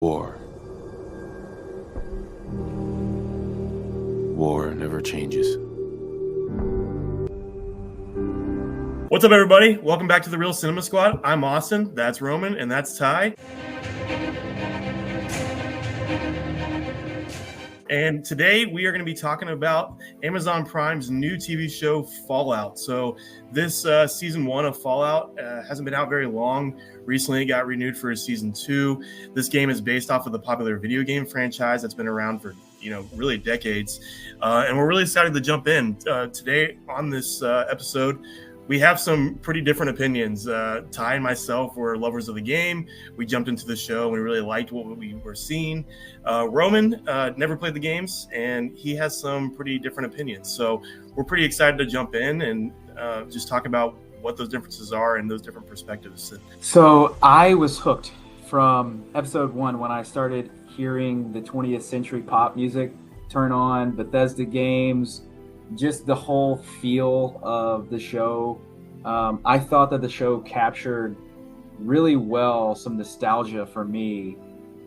War. War never changes. What's up, everybody? Welcome back to the Real Cinema Squad. I'm Austin, that's Roman, and that's Ty. And today we are going to be talking about Amazon Prime's new TV show, Fallout. So this season 1 of Fallout hasn't been out very long. Recently, it got renewed for a season 2. This game is based off of the popular video game franchise that's been around for really decades. And we're really excited to jump in. Today on this episode, we have some pretty different opinions. Ty and myself were lovers of the game. We jumped into the show and we really liked what we were seeing. Roman never played the games and he has some pretty different opinions. So we're pretty excited to jump in and just talk about what those differences are and those different perspectives. So I was hooked from episode 1 when I started hearing the 20th century pop music turn on, Bethesda games, just the whole feel of the show. I thought that the show captured really well some nostalgia for me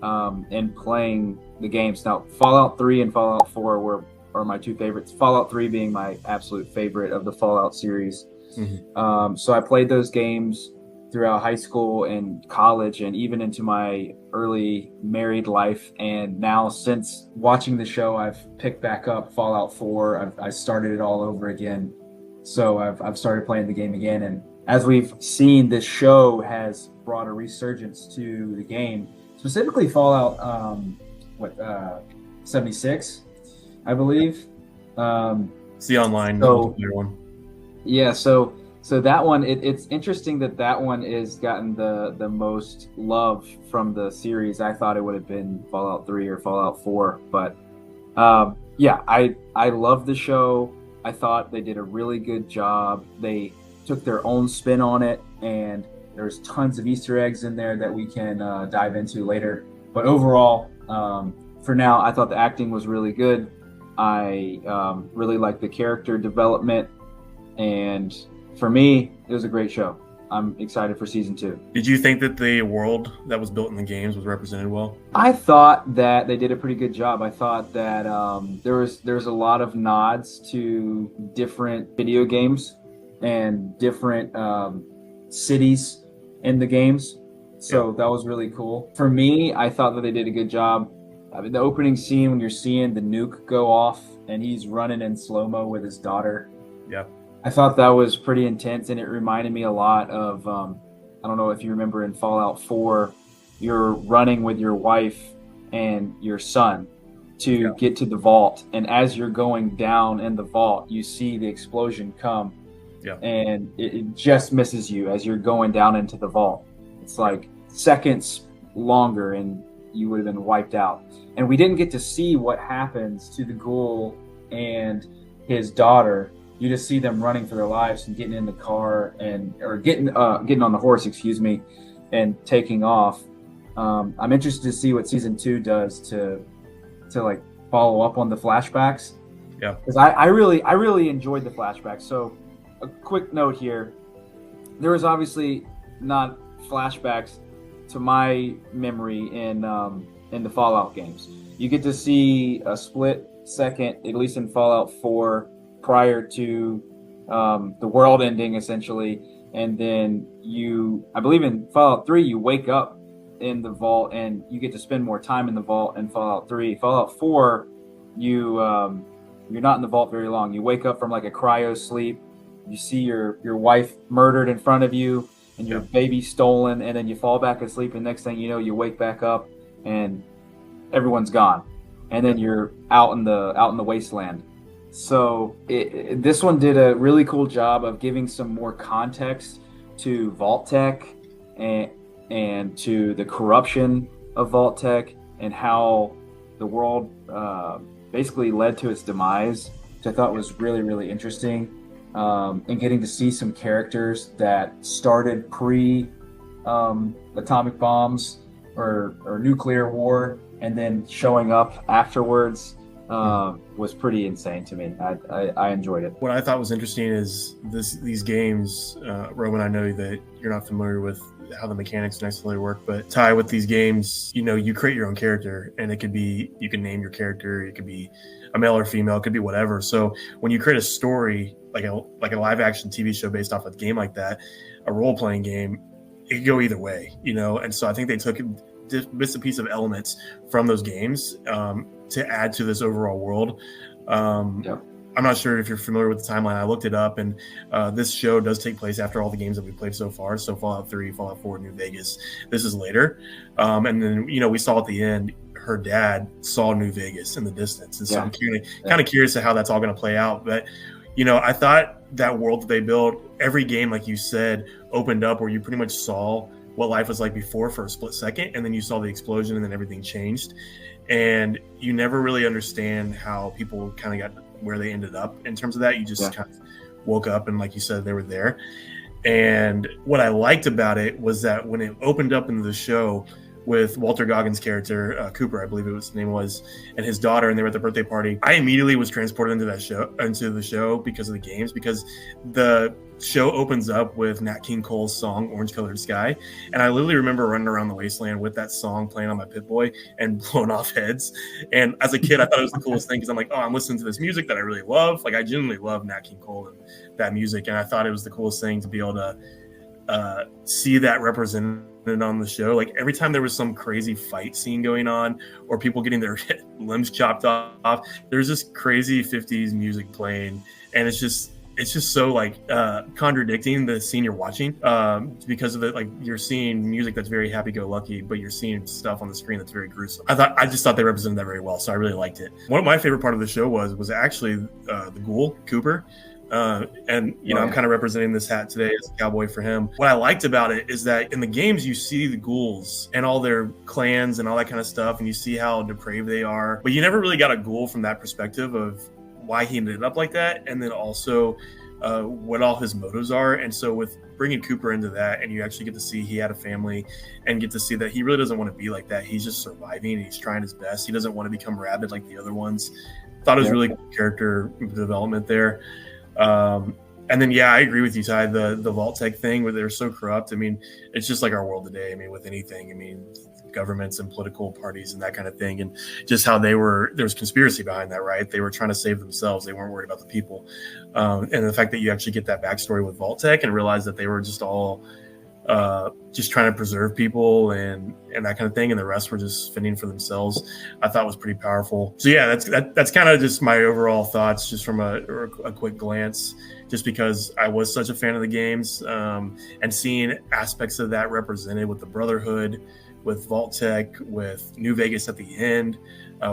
in playing the games. Now, Fallout 3 and Fallout 4 are my two favorites. Fallout 3 being my absolute favorite of the Fallout series. Mm-hmm. So I played those games throughout high school and college and even into my early married life. And now since watching the show, I've picked back up Fallout 4. I started it all over again. So I've started playing the game again. And as we've seen, this show has brought a resurgence to the game, specifically Fallout 76, I believe. It's the online multiplayer one. Yeah, so that one, it's interesting that one has gotten the most love from the series. I thought it would have been Fallout 3 or Fallout 4, but I love the show. I thought they did a really good job. They took their own spin on it, and there's tons of Easter eggs in there that we can dive into later. But overall, for now, I thought the acting was really good. I really liked the character development, and for me, it was a great show. I'm excited for season 2. Did you think that the world that was built in the games was represented well? I thought that they did a pretty good job. I thought that there's a lot of nods to different video games and different cities in the games. So That was really cool. For me, I thought that they did a good job. I mean, the opening scene when you're seeing the nuke go off and he's running in slow-mo with his daughter. Yeah. I thought that was pretty intense, and it reminded me a lot of, I don't know if you remember in Fallout 4, you're running with your wife and your son to get to the vault. And as you're going down in the vault, you see the explosion come, and it just misses you as you're going down into the vault. It's like seconds longer, and you would have been wiped out. And we didn't get to see what happens to the ghoul and his daughter. You just see them running for their lives and getting in the car or getting on the horse, and taking off. I'm interested to see what season 2 does to like follow up on the flashbacks. Yeah, because I really enjoyed the flashbacks. So a quick note here: there was obviously not flashbacks to my memory in the Fallout games. You get to see a split second, at least in Fallout 4. Prior to the world ending, essentially, and then I believe in Fallout 3, you wake up in the vault and you get to spend more time in the vault in Fallout 3. Fallout 4, you're not in the vault very long. You wake up from like a cryo sleep. You see your wife murdered in front of you and your baby stolen, and then you fall back asleep, and next thing you know, you wake back up and everyone's gone, and then you're out in the wasteland. So this one did a really cool job of giving some more context to Vault Tech and to the corruption of Vault Tech and how the world basically led to its demise, which I thought was really, really interesting. And getting to see some characters that started pre-atomic bombs or nuclear war and then showing up afterwards. Was pretty insane to me. I enjoyed it. What I thought was interesting is these games, Roman, I know that you're not familiar with how the mechanics necessarily work. But Ty, with these games, you create your own character, and it could be, you can name your character. It could be a male or female. It could be whatever. So when you create a story like a live action TV show based off of a game like that, a role playing game, it could go either way, And so I think they took bits and pieces of elements from those games to add to this overall world. I'm not sure if you're familiar with the timeline. I looked it up, and this show does take place after all the games that we played so far. So Fallout 3, Fallout 4, New Vegas. This is later. And then, we saw at the end, her dad saw New Vegas in the distance. And so I'm kind of curious to how that's all going to play out. But, I thought that world that they built, every game, like you said, opened up where you pretty much saw what life was like before for a split second. And then you saw the explosion, and then everything changed. And you never really understand how people kind of got where they ended up in terms of that. You just kind of woke up, and like you said, they were there. And what I liked about it was that when it opened up into the show with Walter Goggins' character, Cooper, I believe his name was, and his daughter, and they were at the birthday party, I immediately was transported into the show because of the games, because the show opens up with Nat King Cole's song Orange Colored Sky, and I literally remember running around the wasteland with that song playing on my Pip-Boy and blowing off heads. And as a kid, I thought it was the coolest thing, because I'm like, oh, I'm listening to this music that I really love. Like, I genuinely love Nat King Cole and that music, and I thought it was the coolest thing to be able to see that represented on the show. Like, every time there was some crazy fight scene going on or people getting their limbs chopped off, there's this crazy 50s music playing, and it's just so like contradicting the scene you're watching, because of it. Like, you're seeing music that's very happy-go-lucky, but you're seeing stuff on the screen that's very gruesome. I just thought they represented that very well, so I really liked it. One of my favorite part of the show was actually the ghoul Cooper. And I'm kind of representing this hat today as a cowboy for him. What I liked about it is that in the games you see the ghouls and all their clans and all that kind of stuff, and you see how depraved they are, but you never really got a ghoul from that perspective of why he ended up like that, and then also what all his motives are. And so with bringing Cooper into that, and you actually get to see he had a family, and get to see that he really doesn't want to be like that. He's just surviving, and he's trying his best. He doesn't want to become rabid like the other ones. Thought it was really good character development there. And then, I agree with you, Ty, the Vault-Tec thing where they're so corrupt. I mean, it's just like our world today. I mean, with anything, governments and political parties and that kind of thing, and just how there was conspiracy behind that, right? They were trying to save themselves. They weren't worried about the people. And the fact that you actually get that backstory with Vault-Tec and realize that they were just all just trying to preserve people and that kind of thing, and the rest were just fending for themselves, I thought was pretty powerful. So that's kind of just my overall thoughts, just from a quick glance, just because I was such a fan of the games, and seeing aspects of that represented with the Brotherhood, with Vault-Tec, with New Vegas at the end.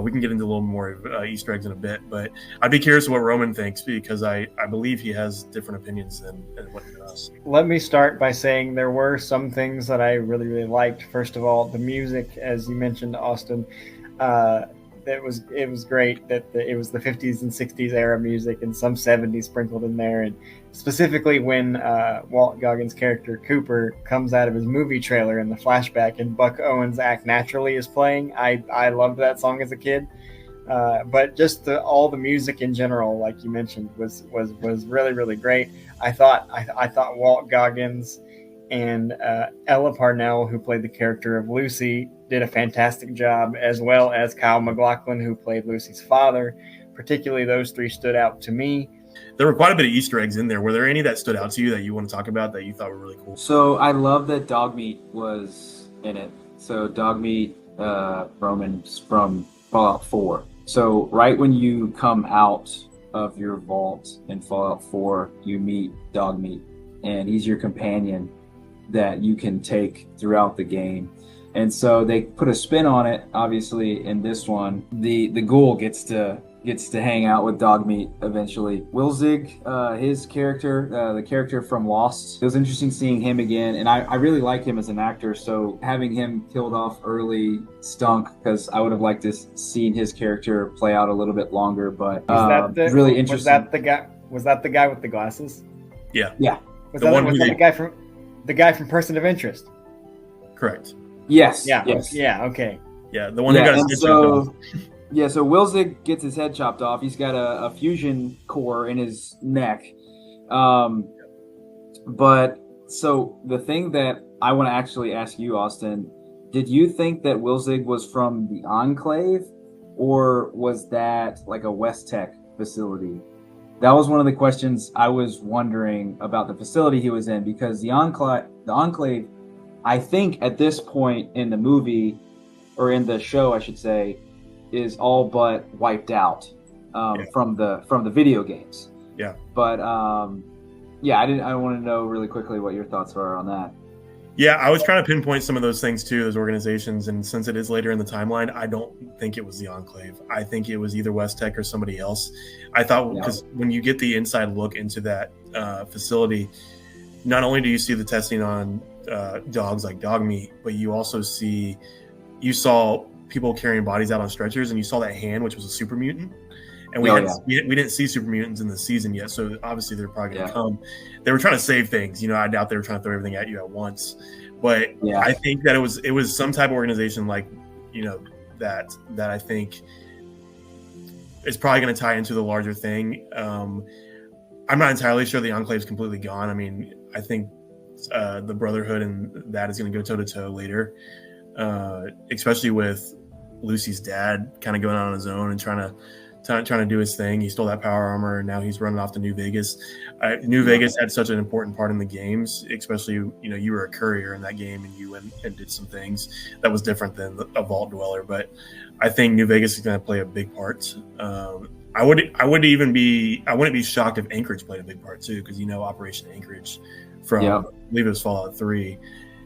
We can get into a little more Easter eggs in a bit, but I'd be curious what Roman thinks, because I believe he has different opinions than what he does. Let me start by saying there were some things that I really, really liked. First of all, the music, as you mentioned, Austin, it was great that it was the 50s and 60s era music and some 70s sprinkled in there. And specifically when Walt Goggins' character Cooper comes out of his movie trailer in the flashback and Buck Owens' Act Naturally is playing, I loved that song as a kid. But just all the music in general, like you mentioned, was really, really great. I thought Walt Goggins and Ella Parnell, who played the character of Lucy, did a fantastic job, as well as Kyle MacLachlan, who played Lucy's father. Particularly those three stood out to me. There were quite a bit of Easter eggs in there. Were there any that stood out to you that you want to talk about that you thought were really cool? So I love that Dogmeat was in it. So Dogmeat, Roman's from Fallout 4. So right when you come out of your vault in Fallout 4, you meet Dogmeat, and he's your companion that you can take throughout the game. And so they put a spin on it. Obviously, in this one, the ghoul gets to hang out with Dogmeat eventually. Wilzig, his character, the character from Lost, it was interesting seeing him again, and I really like him as an actor. So having him killed off early stunk, because I would have liked to seen his character play out a little bit longer. But really interesting. Was that the guy with the glasses? Yeah. Was that the guy from Person of Interest? Correct. Yes. Yeah. Yes. Yeah. Okay. Yeah, the one who got his head chopped off. Yeah, so Wilzig gets his head chopped off. He's got a fusion core in his neck. But so the thing that I want to actually ask you, Austin, did you think that Wilzig was from the Enclave, or was that like a West Tech facility? That was one of the questions I was wondering about the facility he was in, because the Enclave, I think at this point in the movie, or in the show, I should say, is all but wiped out Yeah. from the video games. Yeah. But yeah, I want to know really quickly what your thoughts are on that. Yeah, I was trying to pinpoint some of those things too, those organizations. And since it is later in the timeline, I don't think it was the Enclave. I think it was either West Tech or somebody else. I thought, because when you get the inside look into that facility, not only do you see the testing on dogs like dog meat, but you also saw people carrying bodies out on stretchers, and you saw that hand, which was a super mutant. And we didn't see super mutants in the season yet, so obviously they're probably going to come. They were trying to save things, I doubt they were trying to throw everything at you at once. But I think that it was some type of organization like, that I think is probably going to tie into the larger thing. I'm not entirely sure the Enclave is completely gone. I mean, I think the Brotherhood and that is going to go toe to toe later, especially with Lucy's dad kind of going on his own and trying to do his thing. He stole that power armor, and now he's running off to New Vegas. New Vegas had such an important part in the games, especially, you were a courier in that game, and you went and did some things that was different than a vault dweller. But I think New Vegas is going to play a big part. I wouldn't be shocked if Anchorage played a big part too, because Operation Anchorage from I believe it was Fallout 3,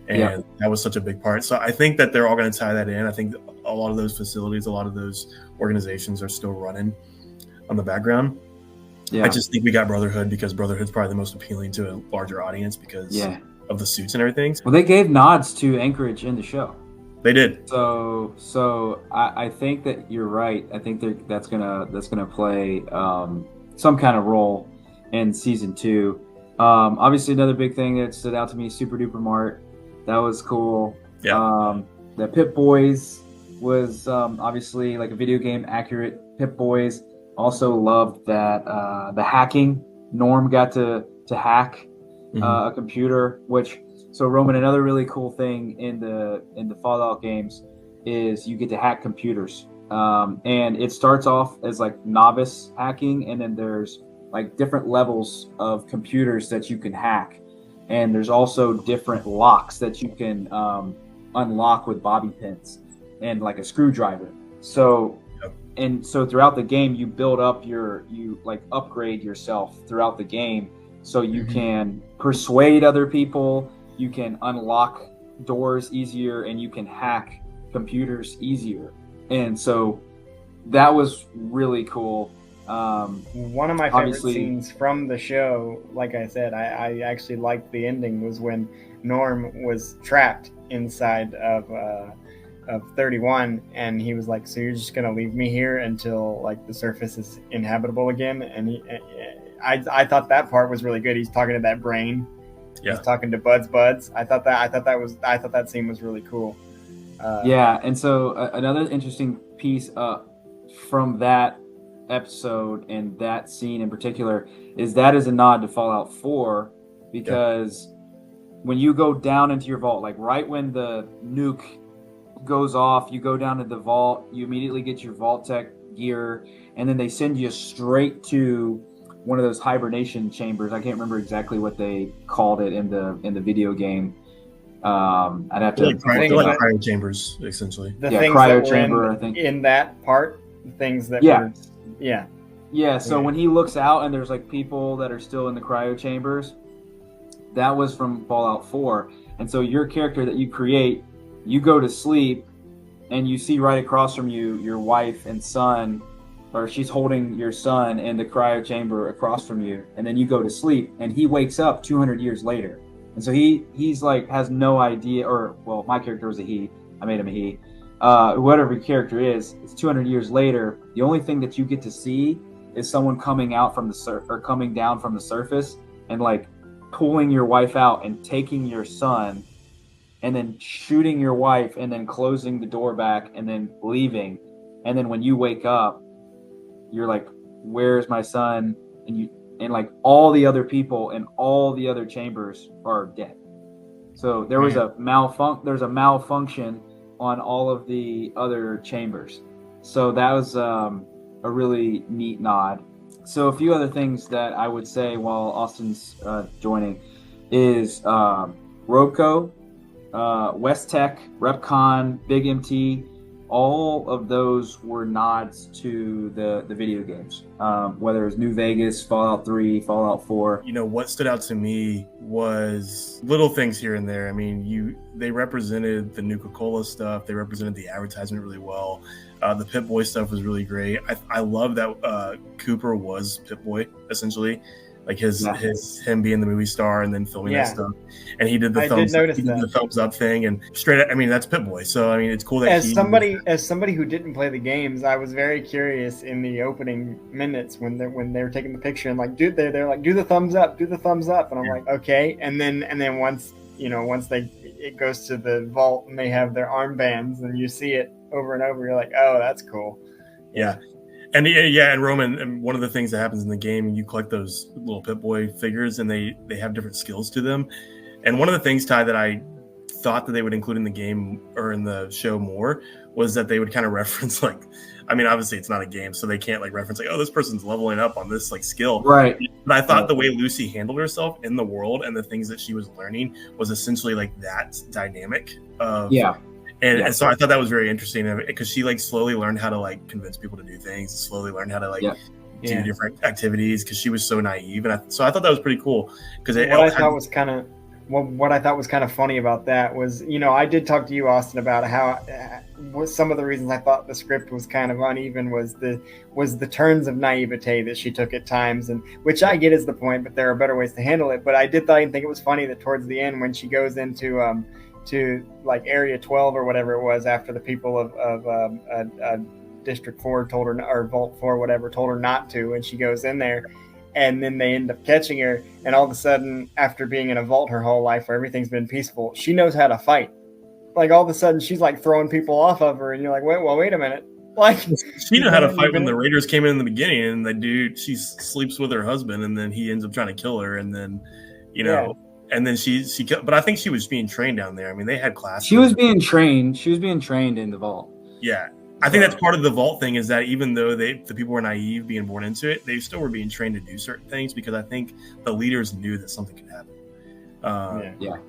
and that was such a big part. So I think that they're all going to tie that in. I think a lot of those facilities, a lot of those organizations are still running on the background. I just think we got Brotherhood because Brotherhood's probably the most appealing to a larger audience because of the suits and everything. Well, they gave nods to Anchorage in the show. They did. So I think that you're right. I think that's gonna play some kind of role in season 2. Obviously, another big thing that stood out to me, Super Duper Mart. That was cool. The Pip Boys was obviously like a video game accurate Pip Boys. Also loved that the hacking. Norm got to hack a computer, so Roman, another really cool thing in the Fallout games is you get to hack computers. And it starts off as like novice hacking, and then there's like different levels of computers that you can hack. And there's also different locks that you can unlock with bobby pins and like a screwdriver. So throughout the game, you build up you upgrade yourself throughout the game, so you can persuade other people, you can unlock doors easier, and you can hack computers easier. And so that was really cool. One of my favorite scenes from the show, like I said, I actually liked the ending, was when Norm was trapped inside of 31, and he was like, so you're just gonna leave me here until like the surface is inhabitable again? And I thought that part was really good. He's talking to that brain. He's talking to Buds. I thought that scene was really cool. And so another interesting piece from that episode and that scene in particular is a nod to Fallout 4, because when you go down into your vault, like right when the nuke goes off, you go down to the vault, you immediately get your Vault Tech gear, and then they send you straight to one of those hibernation chambers. I can't remember exactly what they called it in the video game. I'd have to like cryo chambers, essentially. The things cryo that chamber, were I think. In that part, the things that were So when he looks out and there's like people that are still in the cryo chambers, that was from Fallout 4. And so your character that you create, you go to sleep and you see right across from you your wife and son, or she's holding your son in the cryo chamber across from you, and then you go to sleep and he wakes up 200 years later. And so he's like has no idea, or well, my character was a he, I made him a he. Whatever your character is, it's 200 years later. The only thing that you get to see is someone coming out from coming down from the surface and like pulling your wife out and taking your son, and then shooting your wife, and then closing the door back, and then leaving. And then when you wake up, you're like, "Where's my son?" And like all the other people in all the other chambers are dead. So there's a malfunction on all of the other chambers. So that was a really neat nod. So a few other things that I would say while Austin's joining is Roco, West Tech, Repcon, Big MT. All of those were nods to the video games, whether it was New Vegas, Fallout 3, Fallout 4. You know, what stood out to me was little things here and there. I mean, they represented the Nuka-Cola stuff. They represented the advertisement really well. The Pip-Boy stuff was really great. I love that Cooper was Pip-Boy, essentially. Like him being the movie star and then filming that stuff, and he did the thumbs up thing, and straight up, I mean, that's Pip-Boy. So I mean, it's cool that as somebody who didn't play the games, I was very curious in the opening minutes when they were taking the picture and like, dude, they're like, do the thumbs up, and I'm like, okay, and then once it goes to the vault and they have their armbands and you see it over and over, you're like, oh, that's cool. Yeah. And Roman, and one of the things that happens in the game, you collect those little Pip-Boy figures, and they have different skills to them. And one of the things, Ty, that I thought that they would include in the game or in the show more was that they would kind of reference, like, I mean, obviously it's not a game, so they can't like reference like, oh, this person's leveling up on this like skill. Right. But I thought the way Lucy handled herself in the world and the things that she was learning was essentially like that dynamic of And so I thought that was very interesting because she like slowly learned how to like convince people to do things, slowly learned how to like do different activities because she was so naive. And so I thought that was pretty cool because what I thought was kind of funny about that was, you know, I did talk to you, Austin, about how some of the reasons I thought the script was kind of uneven was the turns of naivete that she took at times, and which I get is the point, but there are better ways to handle it. But I think it was funny that towards the end when she goes into to like Area 12 or whatever it was after the people of District 4 told her, or Vault 4 whatever, told her not to, and she goes in there and then they end up catching her, and all of a sudden after being in a vault her whole life where everything's been peaceful, she knows how to fight. Like all of a sudden she's like throwing people off of her and you're like, wait a minute. Like she knew how to fight when the Raiders came in the beginning, and the dude, she sleeps with her husband and then he ends up trying to kill her, and then and then she but I think she was being trained down there. I mean, they had classes. She was being trained in the vault. Yeah. I think that's part of the vault thing, is that even though the people were naive being born into it, they still were being trained to do certain things because I think the leaders knew that something could happen.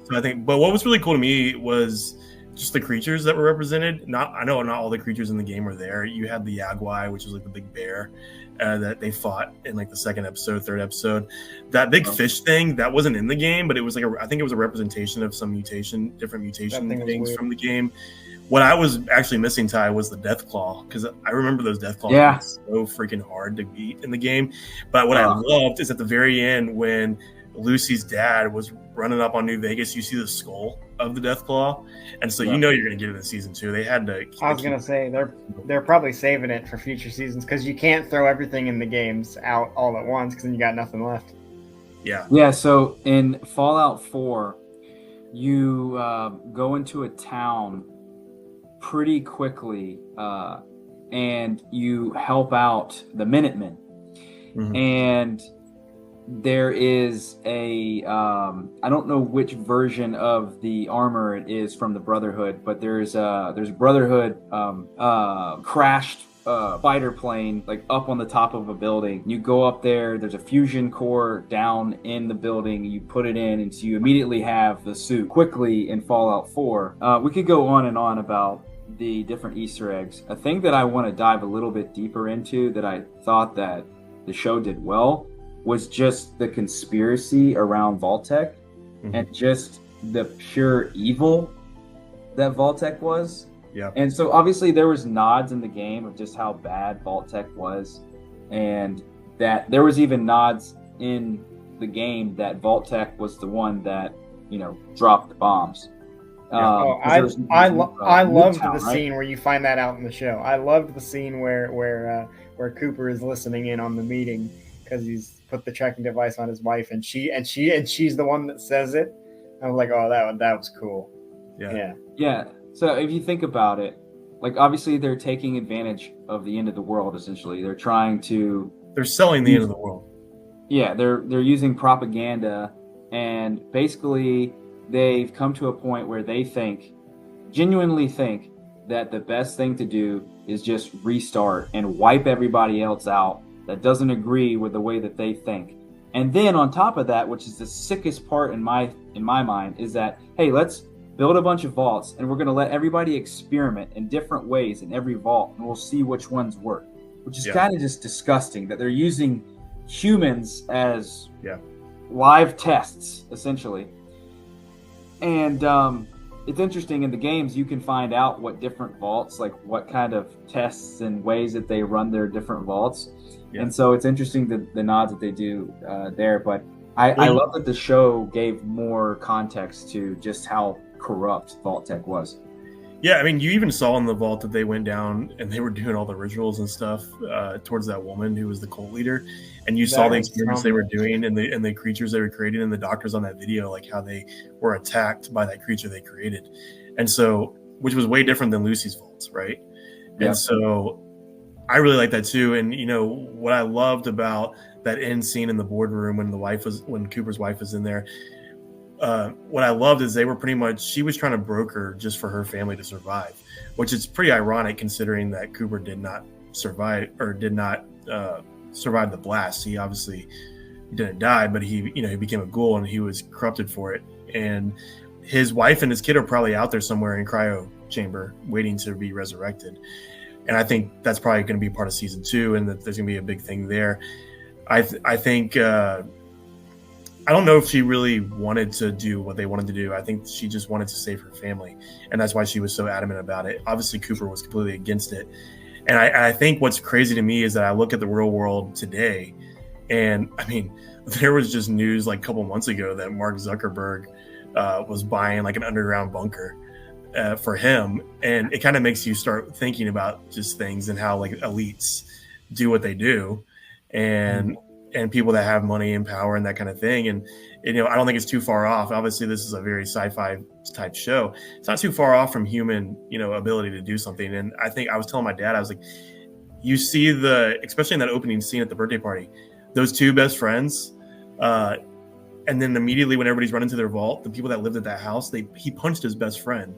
So I think, but what was really cool to me was just the creatures that were represented. I know not all the creatures in the game were there. You had the Yagwai, which was like the big bear that they fought in like the third episode. That big fish thing that wasn't in the game, but it was like I think it was a representation of some different mutation things from the game. What I was actually missing, Ty, was the Death Claw, because I remember those Death Claws being so freaking hard to beat in the game. But what I loved is at the very end when Lucy's dad was running up on New Vegas, you see the skull of the Death Claw, and so you know you're going to get it in season 2. They had to. I was going to say they're probably saving it for future seasons because you can't throw everything in the games out all at once because then you got nothing left. Yeah. Yeah. So in Fallout 4, you go into a town pretty quickly, and you help out the Minutemen, and there is a I don't know which version of the armor it is from the Brotherhood, but there's Brotherhood crashed fighter plane like up on the top of a building. You go up there's a fusion core down in the building, you put it in, and so you immediately have the suit. Quickly in Fallout 4, we could go on and on about the different Easter eggs. A thing that I want to dive a little bit deeper into that I thought that the show did well was just the conspiracy around Vault-Tec and just the pure evil that Vault-Tec was. Yeah. And so obviously there was nods in the game of just how bad Vault-Tec was, and that there was even nods in the game that Vault-Tec was the one that, dropped the bombs. I loved the scene where you find that out in the show. I loved the scene where Cooper is listening in on the meeting because he's put the tracking device on his wife, and she's the one that says it. I was like, oh, that was cool. Yeah. So if you think about it, like obviously they're taking advantage of the end of the world. Essentially, they're selling the end of the world. Yeah, they're using propaganda, and basically they've come to a point where they genuinely think that the best thing to do is just restart and wipe everybody else out that doesn't agree with the way that they think. And then on top of that, which is the sickest part in my mind, is that, hey, let's build a bunch of vaults and we're going to let everybody experiment in different ways in every vault and we'll see which ones work, which is kind of just disgusting that they're using humans as live tests, essentially. And it's interesting, in the games you can find out what different vaults, like what kind of tests and ways that they run their different vaults. And so it's interesting the nods that they do there. But I love that the show gave more context to just how corrupt Vault Tech was. Yeah, I mean, you even saw in the vault that they went down and they were doing all the rituals and stuff towards that woman who was the cult leader, and you saw the experiments they were doing and the creatures they were creating, and the doctors on that video, like how they were attacked by that creature they created, and so, which was way different than Lucy's vaults, right? Yeah. And so, I really like that too. And you know what I loved about that end scene in the boardroom when Cooper's wife was in there. What I loved is they were she was trying to broker just for her family to survive, which is pretty ironic considering that Cooper did not survive the blast. He obviously didn't die, but he became a ghoul and he was corrupted for it. And his wife and his kid are probably out there somewhere in cryo chamber waiting to be resurrected. And I think that's probably going to be part of season 2, and that there's going to be a big thing there. I think I don't know if she really wanted to do what they wanted to do. I think she just wanted to save her family, and that's why she was so adamant about it. Obviously, Cooper was completely against it. And I think what's crazy to me is that I look at the real world today, and I mean, there was just news like a couple months ago that Mark Zuckerberg was buying like an underground bunker for him, and it kind of makes you start thinking about just things and how like elites do what they do, and people that have money and power and that kind of thing. And I don't think it's too far off. Obviously, this is a very sci-fi type show. It's not too far off from human, ability to do something. And I think I was telling my dad, I was like, you see especially in that opening scene at the birthday party, those two best friends, and then immediately when everybody's running to their vault, the people that lived at that house, he punched his best friend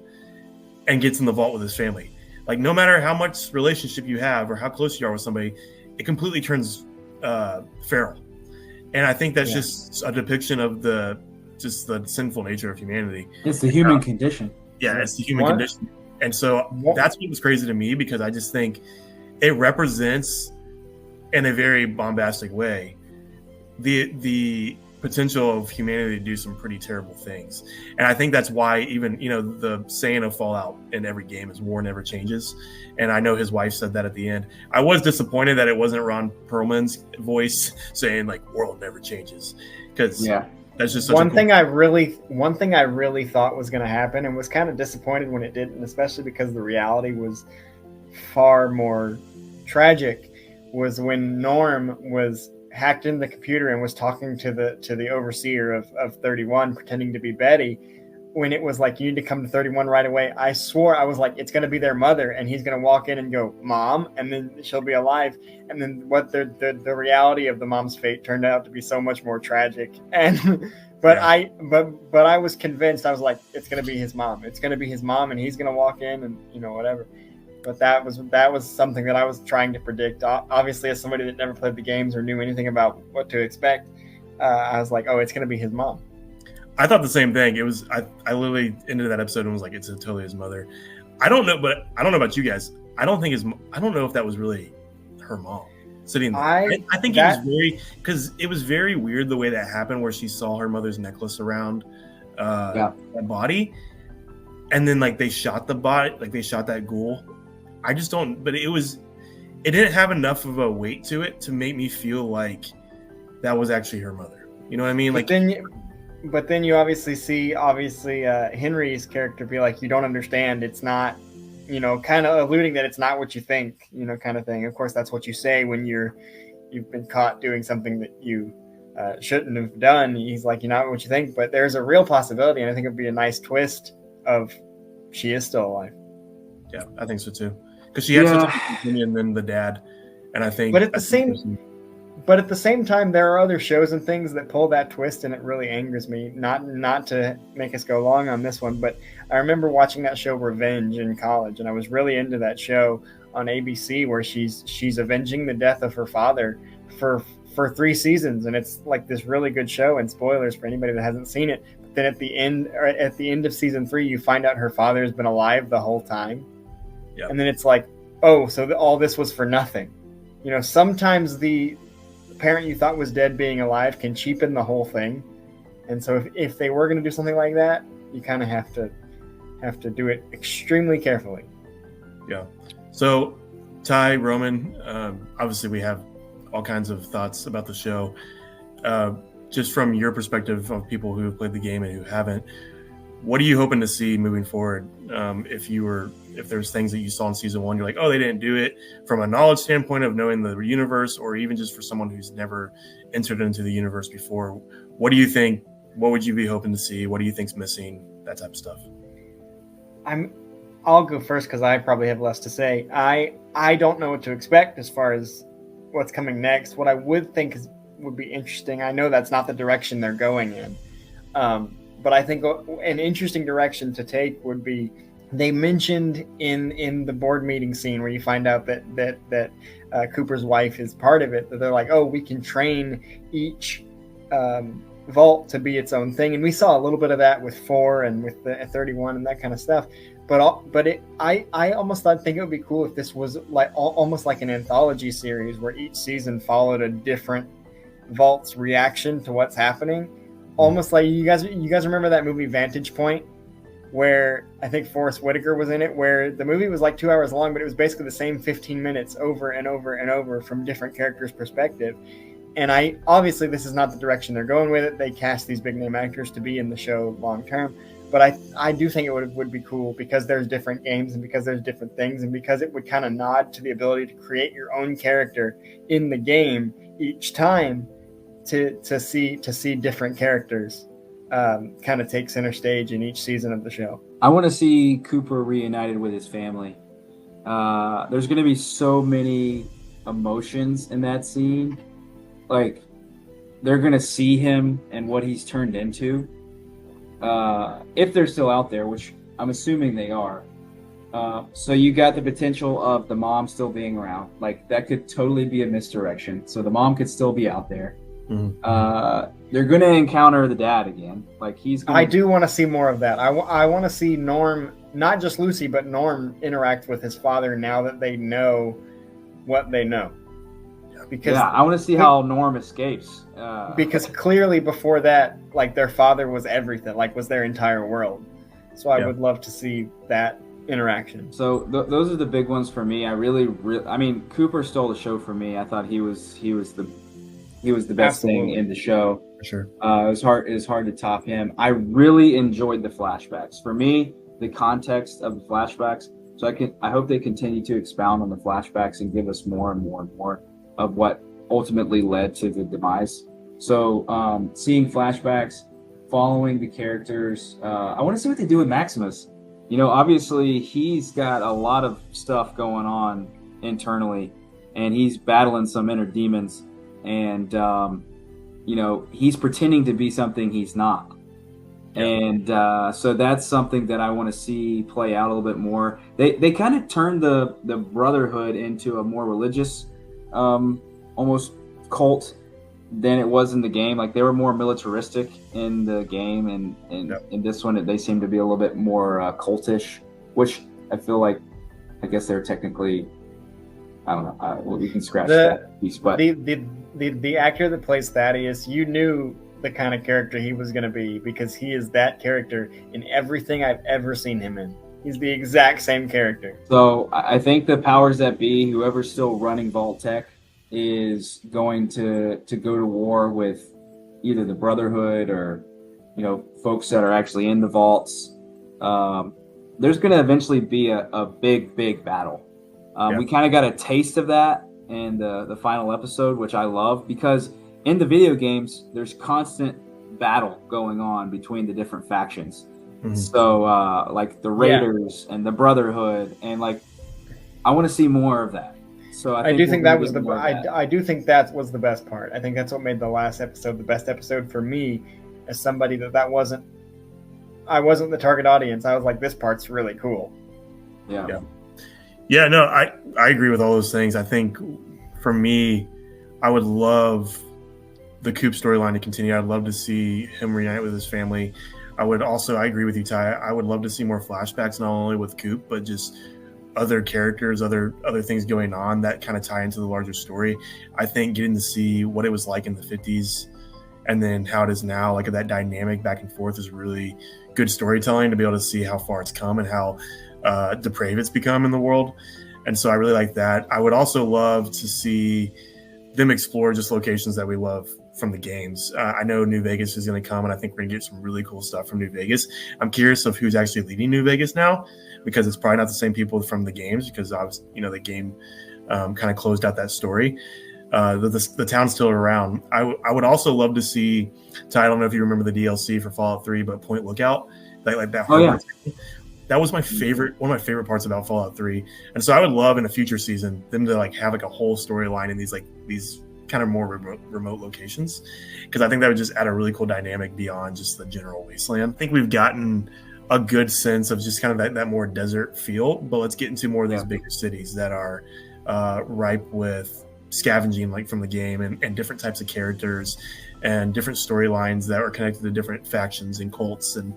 and gets in the vault with his family. Like, no matter how much relationship you have or how close you are with somebody, it completely turns feral. And I think that's just a depiction of the sinful nature of humanity. It's the human condition. Yeah, it's the human condition. And so that's what was crazy to me, because I just think it represents, in a very bombastic way, the potential of humanity to do some pretty terrible things. And I think that's why even, the saying of Fallout in every game is war never changes. And I know his wife said that at the end. I was disappointed that it wasn't Ron Perlman's voice saying like world never changes, because that's just such one thing I really thought was going to happen, and was kind of disappointed when it didn't, especially because the reality was far more tragic, was when Norm was hacked into the computer and was talking to the overseer of 31, pretending to be Betty, when it was like, you need to come to 31 right away. I swore, I was like, it's going to be their mother, and he's going to walk in and go, Mom, and then she'll be alive. And then what the reality of the mom's fate turned out to be so much more tragic. And but I was convinced. I was like, it's going to be his mom. It's going to be his mom, and he's going to walk in and whatever. But that was something that I was trying to predict. Obviously, as somebody that never played the games or knew anything about what to expect, I was like, oh, it's going to be his mom. I thought the same thing. It was, I literally ended that episode and was like, it's totally his mother. I don't know, but I don't know about you guys. I don't know if that was really her mom sitting there. I think because it was very weird the way that happened, where she saw her mother's necklace around that body. And then like they shot the body, like they shot that ghoul. I just don't, but it didn't have enough of a weight to it to make me feel like that was actually her mother. You know what I mean? Like, but then you obviously see Henry's character be like, you don't understand. It's not, kind of alluding that it's not what you think, kind of thing. Of course, that's what you say when you've been caught doing something that you shouldn't have done. He's like, you're not what you think, but there's a real possibility. And I think it'd be a nice twist of she is still alive. Yeah, I think so too. Because she had such a opinion than the dad, and I think. But at the same, but at the same time, there are other shows and things that pull that twist, and it really angers me. Not to make us go long on this one, but I remember watching that show Revenge in college, and I was really into that show on ABC, where she's avenging the death of her father for 3 seasons, and it's like this really good show. And spoilers for anybody that hasn't seen it. But then at the end of season 3, you find out her father has been alive the whole time, and then it's like, oh, so all this was for nothing. Sometimes the parent you thought was dead being alive can cheapen the whole thing. And so if they were going to do something like that, you kind of have to do it extremely carefully. Yeah. So Ty, Roman, obviously we have all kinds of thoughts about the show. Just from your perspective of people who have played the game and who haven't, what are you hoping to see moving forward? If there's things that you saw in season 1, you're like, oh, they didn't do it, from a knowledge standpoint of knowing the universe, or even just for someone who's never entered into the universe before, what do you think? What would you be hoping to see? What do you think's missing? That type of stuff. I'll go first because I probably have less to say. I don't know what to expect as far as what's coming next. What I would think would be interesting, I know that's not the direction they're going in, but I think an interesting direction to take would be, they mentioned in the board meeting scene where you find out that Cooper's wife is part of it, that they're like, oh, we can train each vault to be its own thing. And we saw a little bit of that with 4 and with the 31 and that kind of stuff. But I almost think it would be cool if this was like almost like an anthology series where each season followed a different vault's reaction to what's happening. Almost like you guys remember that movie Vantage Point, where I think Forrest Whitaker was in it, where the movie was like 2 hours long, but it was basically the same 15 minutes over and over and over from different characters' perspective. And obviously this is not the direction they're going with it. They cast these big name actors to be in the show long term. But I do think it would be cool because there's different games and because there's different things and because it would kind of nod to the ability to create your own character in the game each time to see different characters kind of take center stage in each season of the show. I want to see Cooper reunited with his family. There's going to be so many emotions in that scene. Like, they're going to see him and what he's turned into. If they're still out there, which I'm assuming they are. So you got the potential of the mom still being around. Like, that could totally be a misdirection. So the mom could still be out there. Mm-hmm. They're going to encounter the dad again. Like, I do want to see more of that. I want to see Norm, not just Lucy, but Norm interact with his father now that they know what they know. Because I want to see how Norm escapes. Because clearly before that, like, their father was everything, like was their entire world. So I would love to see that interaction. So those are the big ones for me. I mean, Cooper stole the show for me. I thought he was the best thing in the show. For sure. It was hard to top him. I really enjoyed the flashbacks. For me, the context of the flashbacks. So I hope they continue to expound on the flashbacks and give us more and more and more of what ultimately led to the demise. So seeing flashbacks, following the characters. I want to see what they do with Maximus. Obviously he's got a lot of stuff going on internally, and he's battling some inner demons, and he's pretending to be something he's not. And so that's something that I want to see play out a little bit more. They kind of turned the Brotherhood into a more religious almost cult than it was in the game. Like, they were more militaristic in the game, and in this one they seem to be a little bit more cultish, which I feel like, I guess they're technically, I don't know, we can scratch that piece. But the actor that plays Thaddeus, you knew the kind of character he was going to be, because he is that character in everything I've ever seen him in. He's the exact same character. So I think the powers that be, whoever's still running Vault Tech, is going to go to war with either the Brotherhood or, folks that are actually in the vaults. There's going to eventually be a big battle. We kind of got a taste of that in the final episode, which I love, because in the video games, there's constant battle going on between the different factions. Mm-hmm. So, like the Raiders and the Brotherhood, and like, I want to see more of that. So I do we're think gonna that was get more of that. I do think that was the best part. I think that's what made the last episode the best episode for me, as somebody that wasn't. I wasn't the target audience. I was like, this part's really cool. Yeah. Yeah, no, I agree with all those things. I think for me, I would love the Coop storyline to continue. I'd love to see him reunite with his family. I agree with you, Ty. I would love to see more flashbacks, not only with Coop, but just other characters, other things going on that kind of tie into the larger story. I think getting to see what it was like in the 50s and then how it is now, like that dynamic back and forth, is really good storytelling to be able to see how far it's come and how depraved it's become in the world. And so I really like that. I would also love to see them explore just locations that we love from the games. I know New Vegas is going to come, and I think we're going to get some really cool stuff from New Vegas. I'm curious of who's actually leading New Vegas now, because it's probably not the same people from the games, because obviously, the game kind of closed out that story. The town's still around. I would also love to see, Ty, I don't know if you remember the DLC for Fallout 3, but Point Lookout, like that. Oh, yeah. That was one of my favorite parts about Fallout 3. And so I would love in a future season them to have a whole storyline in these kind of more remote locations, because I think that would just add a really cool dynamic beyond just the general wasteland. I think we've gotten a good sense of just kind of that more desert feel, but let's get into more of these bigger cities that are ripe with scavenging, like from the game, and different types of characters and different storylines that are connected to different factions and cults, and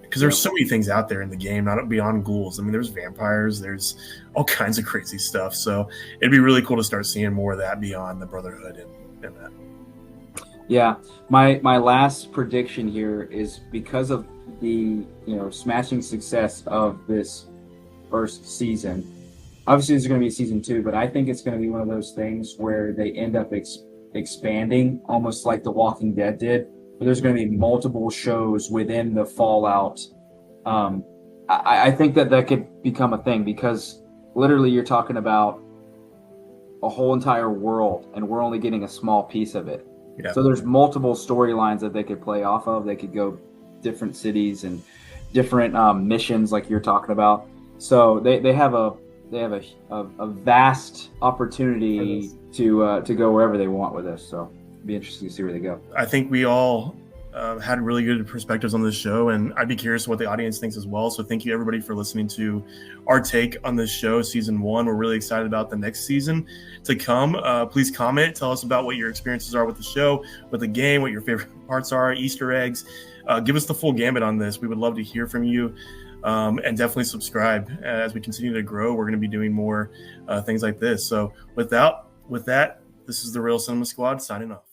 because there's so many things out there in the game, not beyond ghouls. I mean, there's vampires, there's all kinds of crazy stuff. So it'd be really cool to start seeing more of that beyond the Brotherhood and that. Yeah, my last prediction here is because of the smashing success of this first season. Obviously, there's going to be a season 2, but I think it's going to be one of those things where they end up expanding, almost like The Walking Dead did. But there's going to be multiple shows within the Fallout. I think that could become a thing, because literally you're talking about a whole entire world, and we're only getting a small piece of it. Yeah. So there's multiple storylines that they could play off of. They could go different cities and different missions, like you're talking about. So they have a vast opportunity to go wherever they want with this. So it'd be interesting to see where they go. I think we all had really good perspectives on this show, and I'd be curious what the audience thinks as well. So thank you, everybody, for listening to our take on this show, season 1. We're really excited about the next season to come. Please comment, tell us about what your experiences are with the show, with the game, what your favorite parts are, Easter eggs. Give us the full gambit on this. We would love to hear from you, and definitely subscribe. As we continue to grow, we're going to be doing more things like this. So with that, this is the Real Cinema Squad signing off.